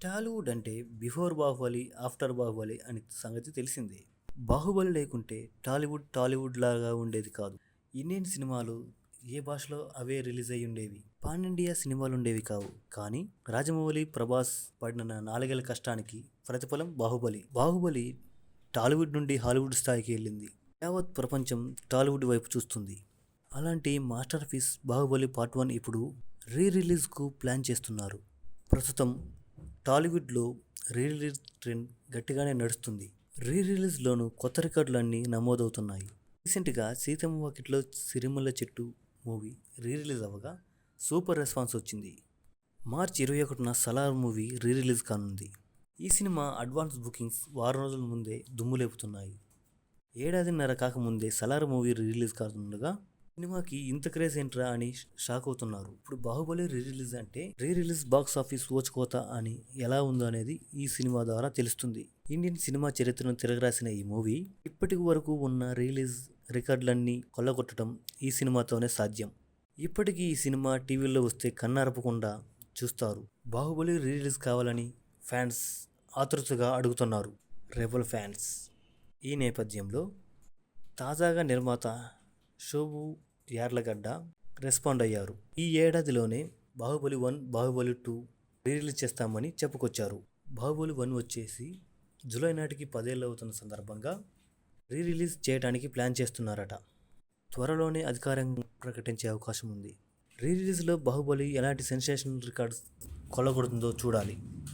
టాలీవుడ్ అంటే before Baahubali, after Baahubali అని సంగతి తెలిసిందే. బాహుబలి లేకుంటే టాలీవుడ్ లాగా ఉండేది కాదు. ఇండియన్ సినిమాలు ఏ భాషలో అవే రిలీజ్ అయ్యి ఉండేవి. పాన్ ఇండియా సినిమాలు ఉండేవి కావు. కానీ రాజమౌళి, ప్రభాస్ పడిన 4 ఏళ్ల కష్టానికి ప్రతిఫలం బాహుబలి. బాహుబలి టాలీవుడ్ నుండి హాలీవుడ్ స్థాయికి వెళ్ళింది. యావత్ ప్రపంచం టాలీవుడ్ వైపు చూస్తుంది. అలాంటి మాస్టర్ పీస్ బాహుబలి పార్ట్ 1 ఇప్పుడు రిలీజ్కు ప్లాన్ చేస్తున్నారు. ప్రస్తుతం టాలీవుడ్లో రిలీజ్ ట్రెండ్ గట్టిగానే నడుస్తుంది. రిలీజ్లోనూ కొత్త రికార్డులన్నీ నమోదవుతున్నాయి. రీసెంట్గా సీతమ్మ వాకిట్లో సిరిమల్ల చెట్టు మూవీ రిలీజ్ అవ్వగా సూపర్ రెస్పాన్స్ వచ్చింది. మార్చి 21న సలార్ మూవీ రిలీజ్ కానుంది. ఈ సినిమా అడ్వాన్స్ బుకింగ్స్ వారం రోజుల ముందే దుమ్ము లేపుతున్నాయి. ఏడాదిన్నర కాకముందే సలార్ మూవీ రిలీజ్ కానుండగా సినిమాకి ఇంత క్రేజ్ ఏంట్రా అని షాక్ అవుతున్నారు. ఇప్పుడు బాహుబలి రిలీజ్ అంటే రిలీజ్ బాక్స్ ఆఫీస్ ఊచకోత అని ఎలా ఉందో అనేది ఈ సినిమా ద్వారా తెలుస్తుంది. ఇండియన్ సినిమా చరిత్రను తిరగరాసిన ఈ మూవీ ఇప్పటి వరకు ఉన్న రిలీజ్ రికార్డులన్నీ కొల్లగొట్టడం ఈ సినిమాతోనే సాధ్యం. ఇప్పటికీ ఈ సినిమా టీవీలో వస్తే కన్నారపకుండా చూస్తారు. బాహుబలి రిలీజ్ కావాలని ఫ్యాన్స్ ఆతృతగా అడుగుతున్నారు. Rebel fans. ఈ నేపథ్యంలో తాజాగా నిర్మాత శోభు యార్లగడ్డ రెస్పాండ్ అయ్యారు. ఈ ఏడాదిలోనే బాహుబలి 1, బాహుబలి 2 రిలీజ్ చేస్తామని చెప్పుకొచ్చారు. బాహుబలి 1 వచ్చేసి జూలై నాటికి 10 ఏళ్ళు అవుతున్న సందర్భంగా రిలీజ్ చేయడానికి ప్లాన్ చేస్తున్నారట. త్వరలోనే అధికారికంగా ప్రకటించే అవకాశం ఉంది. రిలీజ్లో బాహుబలి ఎలాంటి సెన్సేషనల్ రికార్డ్స్ కొల్లగొడుతుందో చూడాలి.